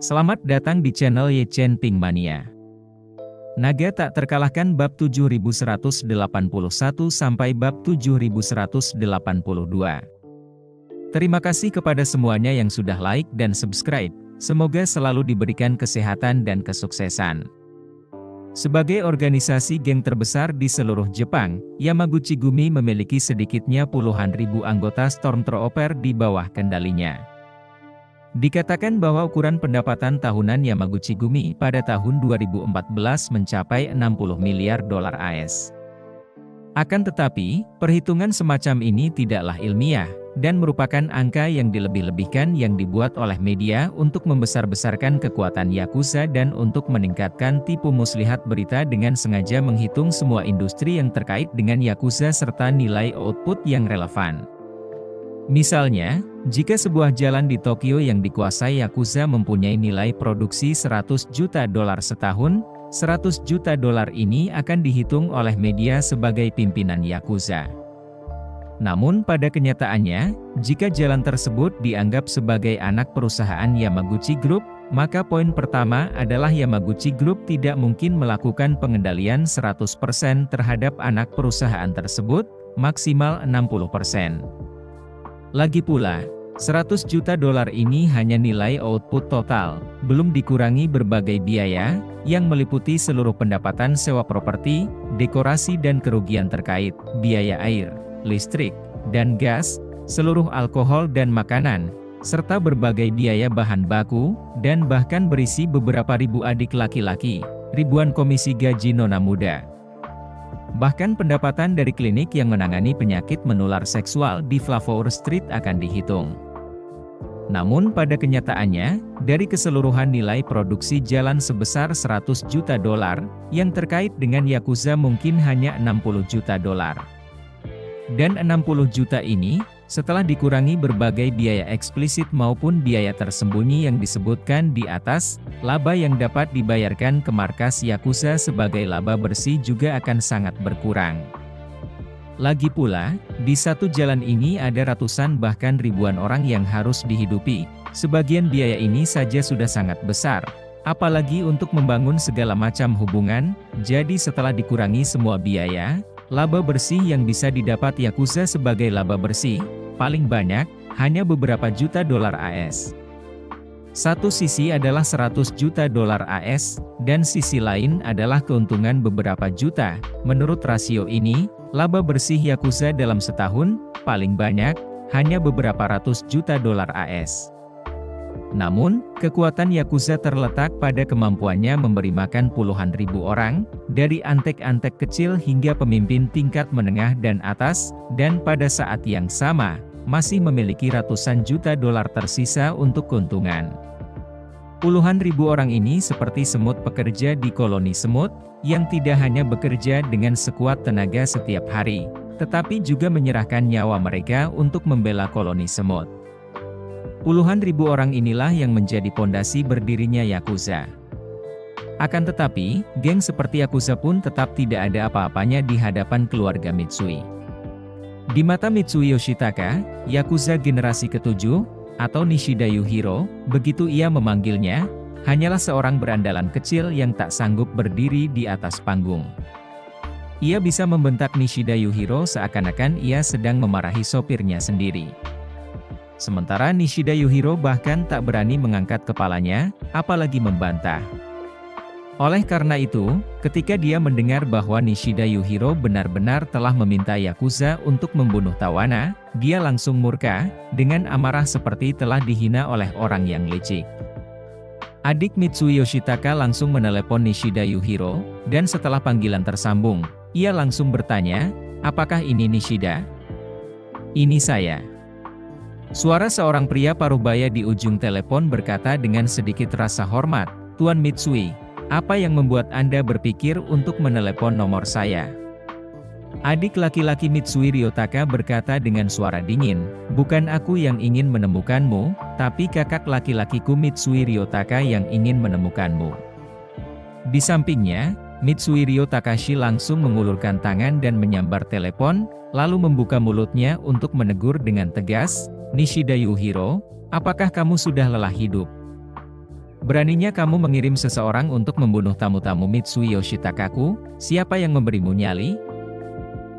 Selamat datang di channel Yechen Ping Mania. Naga tak terkalahkan bab 7181 sampai bab 7182. Terima kasih kepada semuanya yang sudah like dan subscribe. Semoga selalu diberikan kesehatan dan kesuksesan. Sebagai organisasi geng terbesar di seluruh Jepang, Yamaguchi Gumi memiliki sedikitnya puluhan ribu anggota Stormtrooper di bawah kendalinya. Dikatakan bahwa ukuran pendapatan tahunan Yamaguchi Gumi pada tahun 2014 mencapai 60 miliar dolar AS. Akan tetapi, perhitungan semacam ini tidaklah ilmiah, dan merupakan angka yang dilebih-lebihkan yang dibuat oleh media untuk membesar-besarkan kekuatan Yakuza dan untuk meningkatkan tipu muslihat berita dengan sengaja menghitung semua industri yang terkait dengan Yakuza serta nilai output yang relevan. Misalnya, jika sebuah jalan di Tokyo yang dikuasai Yakuza mempunyai nilai produksi 100 juta dolar setahun, 100 juta dolar ini akan dihitung oleh media sebagai pimpinan Yakuza. Namun pada kenyataannya, jika jalan tersebut dianggap sebagai anak perusahaan Yamaguchi Group, maka poin pertama adalah Yamaguchi Group tidak mungkin melakukan pengendalian 100% terhadap anak perusahaan tersebut, maksimal 60%. Lagi pula, 100 juta dolar ini hanya nilai output total, belum dikurangi berbagai biaya, yang meliputi seluruh pendapatan sewa properti, dekorasi dan kerugian terkait, biaya air, listrik, dan gas, seluruh alkohol dan makanan, serta berbagai biaya bahan baku, dan bahkan berisi beberapa ribu adik laki-laki, ribuan komisi gaji nona muda. Bahkan pendapatan dari klinik yang menangani penyakit menular seksual di Flower Street akan dihitung. Namun pada kenyataannya, dari keseluruhan nilai produksi jalan sebesar 100 juta dolar, yang terkait dengan Yakuza mungkin hanya 60 juta dolar. Dan 60 juta ini, setelah dikurangi berbagai biaya eksplisit maupun biaya tersembunyi yang disebutkan di atas, laba yang dapat dibayarkan ke markas Yakuza sebagai laba bersih juga akan sangat berkurang. Lagi pula, di satu jalan ini ada ratusan bahkan ribuan orang yang harus dihidupi. Sebagian biaya ini saja sudah sangat besar, apalagi untuk membangun segala macam hubungan. Jadi setelah dikurangi semua biaya, laba bersih yang bisa didapat Yakuza sebagai laba bersih, paling banyak, hanya beberapa juta dolar AS. Satu sisi adalah 100 juta dolar AS, dan sisi lain adalah keuntungan beberapa juta. Menurut rasio ini, laba bersih Yakuza dalam setahun, paling banyak, hanya beberapa ratus juta dolar AS. Namun, kekuatan Yakuza terletak pada kemampuannya memberi makan puluhan ribu orang, dari antek-antek kecil hingga pemimpin tingkat menengah dan atas, dan pada saat yang sama, masih memiliki ratusan juta dolar tersisa untuk keuntungan. Puluhan ribu orang ini seperti semut pekerja di koloni semut, yang tidak hanya bekerja dengan sekuat tenaga setiap hari, tetapi juga menyerahkan nyawa mereka untuk membela koloni semut. Puluhan ribu orang inilah yang menjadi pondasi berdirinya Yakuza. Akan tetapi, geng seperti Yakuza pun tetap tidak ada apa-apanya di hadapan keluarga Mitsui. Di mata Mitsui Yoshitaka, Yakuza generasi ke-7, atau Nishida Yuhiro, begitu ia memanggilnya, hanyalah seorang berandalan kecil yang tak sanggup berdiri di atas panggung. Ia bisa membentak Nishida Yuhiro seakan-akan ia sedang memarahi sopirnya sendiri. Sementara Nishida Yuhiro bahkan tak berani mengangkat kepalanya, apalagi membantah. Oleh karena itu, ketika dia mendengar bahwa Nishida Yuhiro benar-benar telah meminta Yakuza untuk membunuh Tawana, dia langsung murka, dengan amarah seperti telah dihina oleh orang yang licik. Adik Mitsui Yoshitaka langsung menelepon Nishida Yuhiro, dan setelah panggilan tersambung, ia langsung bertanya, "Apakah ini Nishida?" "Ini saya." Suara seorang pria paruh-baya di ujung telepon berkata dengan sedikit rasa hormat, "Tuan Mitsui, apa yang membuat Anda berpikir untuk menelepon nomor saya?" Adik laki-laki Mitsui Ryotaka berkata dengan suara dingin, "Bukan aku yang ingin menemukanmu, tapi kakak laki-lakiku Mitsui Ryotaka yang ingin menemukanmu." Di sampingnya, Mitsui Ryotakashi langsung mengulurkan tangan dan menyambar telepon, lalu membuka mulutnya untuk menegur dengan tegas, "Nishida Yuhiro, apakah kamu sudah lelah hidup?" Beraninya kamu mengirim seseorang untuk membunuh tamu-tamu Mitsui Yoshitakaku? Siapa yang memberimu nyali?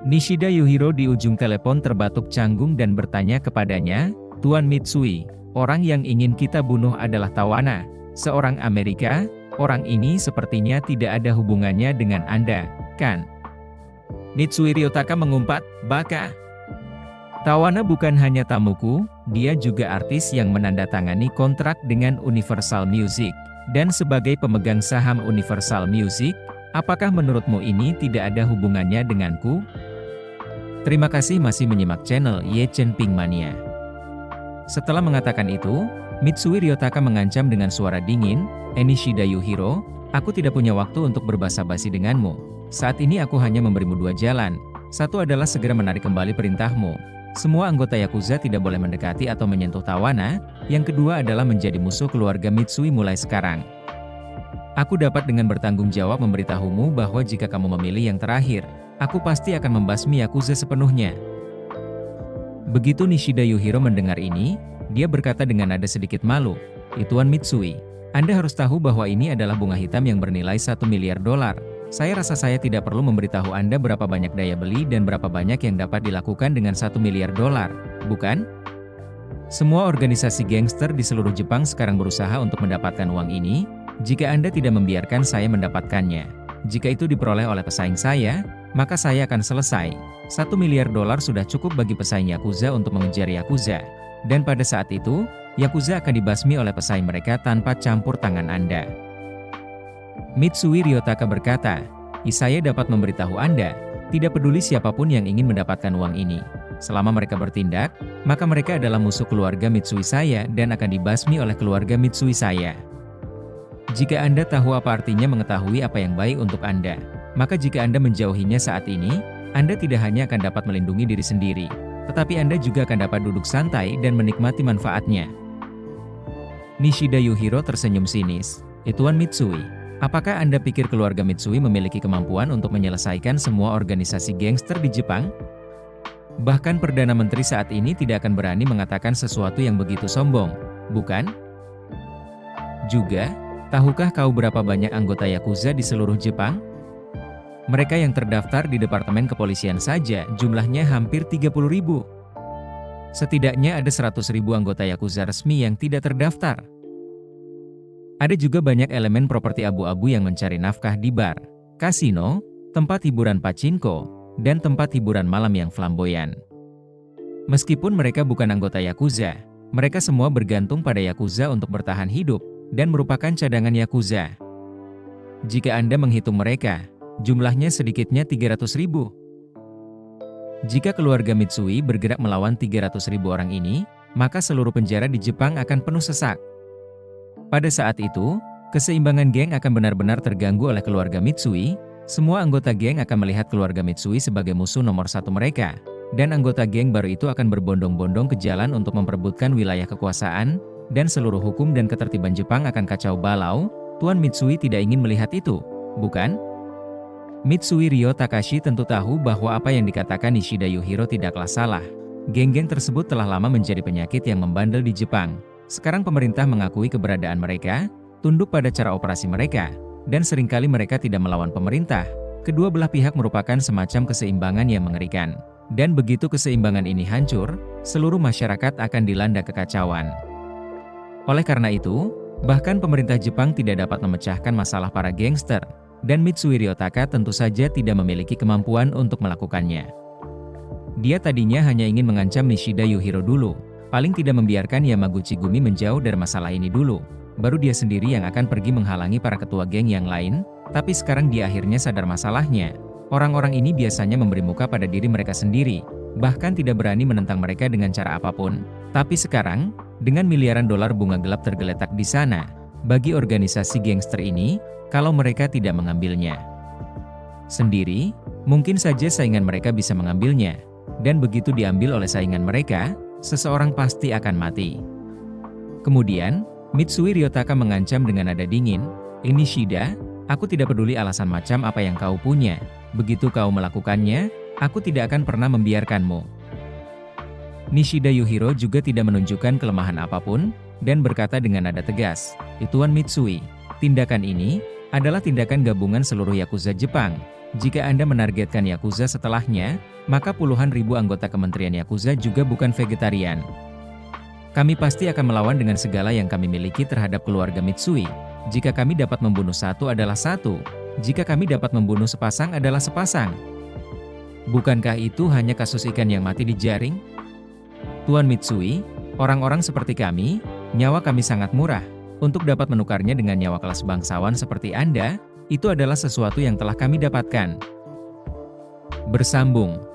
Nishida Yuhiro di ujung telepon terbatuk canggung dan bertanya kepadanya, Tuan Mitsui, orang yang ingin kita bunuh adalah Tawana, seorang Amerika. Orang ini sepertinya tidak ada hubungannya dengan Anda, kan? Mitsui Ryotaka mengumpat, baka. Tawana bukan hanya tamuku, dia juga artis yang menandatangani kontrak dengan Universal Music. Dan sebagai pemegang saham Universal Music, apakah menurutmu ini tidak ada hubungannya denganku? Terima kasih masih menyimak channel Ye Chen Ping Mania. Setelah mengatakan itu, Mitsui Ryotaka mengancam dengan suara dingin, Nishida Yuhiro, aku tidak punya waktu untuk berbasa-basi denganmu. Saat ini aku hanya memberimu dua jalan. Satu adalah segera menarik kembali perintahmu. Semua anggota Yakuza tidak boleh mendekati atau menyentuh Tawana. Yang kedua adalah menjadi musuh keluarga Mitsui mulai sekarang. Aku dapat dengan bertanggung jawab memberitahumu bahwa jika kamu memilih yang terakhir, aku pasti akan membasmi Yakuza sepenuhnya. Begitu Nishida Yuhiro mendengar ini, dia berkata dengan nada sedikit malu, Tuan Mitsui, Anda harus tahu bahwa ini adalah bunga hitam yang bernilai $1 miliar. Saya rasa saya tidak perlu memberitahu Anda berapa banyak daya beli dan berapa banyak yang dapat dilakukan dengan $1 miliar, bukan? Semua organisasi gangster di seluruh Jepang sekarang berusaha untuk mendapatkan uang ini, jika Anda tidak membiarkan saya mendapatkannya. Jika itu diperoleh oleh pesaing saya, maka saya akan selesai. $1 miliar sudah cukup bagi pesaing Yakuza untuk mengejar Yakuza. Dan pada saat itu, Yakuza akan dibasmi oleh pesaing mereka tanpa campur tangan Anda. Mitsui Ryotaka berkata, saya dapat memberitahu Anda, tidak peduli siapapun yang ingin mendapatkan uang ini. Selama mereka bertindak, maka mereka adalah musuh keluarga Mitsui saya dan akan dibasmi oleh keluarga Mitsui saya. Jika Anda tahu apa artinya mengetahui apa yang baik untuk Anda, maka jika Anda menjauhinya saat ini, Anda tidak hanya akan dapat melindungi diri sendiri, tetapi Anda juga akan dapat duduk santai dan menikmati manfaatnya. Nishida Yuhiro tersenyum sinis, Tuan Mitsui, apakah Anda pikir keluarga Mitsui memiliki kemampuan untuk menyelesaikan semua organisasi gangster di Jepang? Bahkan Perdana Menteri saat ini tidak akan berani mengatakan sesuatu yang begitu sombong, bukan? Juga, tahukah kau berapa banyak anggota Yakuza di seluruh Jepang? Mereka yang terdaftar di Departemen Kepolisian saja jumlahnya hampir 30.000. Setidaknya ada 100.000 anggota Yakuza resmi yang tidak terdaftar. Ada juga banyak elemen properti abu-abu yang mencari nafkah di bar, kasino, tempat hiburan pachinko, dan tempat hiburan malam yang flamboyan. Meskipun mereka bukan anggota Yakuza, mereka semua bergantung pada Yakuza untuk bertahan hidup, dan merupakan cadangan Yakuza. Jika Anda menghitung mereka, jumlahnya sedikitnya 300.000. Jika keluarga Mitsui bergerak melawan 300.000 orang ini, maka seluruh penjara di Jepang akan penuh sesak. Pada saat itu, keseimbangan geng akan benar-benar terganggu oleh keluarga Mitsui. Semua anggota geng akan melihat keluarga Mitsui sebagai musuh nomor satu mereka, dan anggota geng baru itu akan berbondong-bondong ke jalan untuk memperebutkan wilayah kekuasaan, dan seluruh hukum dan ketertiban Jepang akan kacau balau. Tuan Mitsui tidak ingin melihat itu, bukan? Mitsui Ryo Takashi tentu tahu bahwa apa yang dikatakan Nishida Yuhiro tidaklah salah. Geng-geng tersebut telah lama menjadi penyakit yang membandel di Jepang. Sekarang pemerintah mengakui keberadaan mereka, tunduk pada cara operasi mereka, dan seringkali mereka tidak melawan pemerintah. Kedua belah pihak merupakan semacam keseimbangan yang mengerikan. Dan begitu keseimbangan ini hancur, seluruh masyarakat akan dilanda kekacauan. Oleh karena itu, bahkan pemerintah Jepang tidak dapat memecahkan masalah para gangster, dan Mitsui Ryotaka tentu saja tidak memiliki kemampuan untuk melakukannya. Dia tadinya hanya ingin mengancam Nishida Yuhiro dulu, paling tidak membiarkan Yamaguchi Gumi menjauh dari masalah ini dulu. Baru dia sendiri yang akan pergi menghalangi para ketua geng yang lain, tapi sekarang dia akhirnya sadar masalahnya. Orang-orang ini biasanya memberi muka pada diri mereka sendiri, bahkan tidak berani menentang mereka dengan cara apapun. Tapi sekarang, dengan miliaran dolar bunga gelap tergeletak di sana, bagi organisasi gangster ini, kalau mereka tidak mengambilnya sendiri, mungkin saja saingan mereka bisa mengambilnya. Dan begitu diambil oleh saingan mereka, seseorang pasti akan mati. Kemudian, Mitsui Ryotaka mengancam dengan nada dingin, Nishida, aku tidak peduli alasan macam apa yang kau punya. Begitu kau melakukannya, aku tidak akan pernah membiarkanmu. Nishida Yuhiro juga tidak menunjukkan kelemahan apapun. dan berkata dengan nada tegas, "Tuan Mitsui, tindakan ini adalah tindakan gabungan seluruh Yakuza Jepang. Jika Anda menargetkan Yakuza setelahnya, maka puluhan ribu anggota Kementerian Yakuza juga bukan vegetarian. Kami pasti akan melawan dengan segala yang kami miliki terhadap keluarga Mitsui. Jika kami dapat membunuh satu adalah satu, jika kami dapat membunuh sepasang adalah sepasang. Bukankah itu hanya kasus ikan yang mati di jaring? Tuan Mitsui, orang-orang seperti kami, nyawa kami sangat murah. Untuk dapat menukarnya dengan nyawa kelas bangsawan seperti Anda, itu adalah sesuatu yang telah kami dapatkan." Bersambung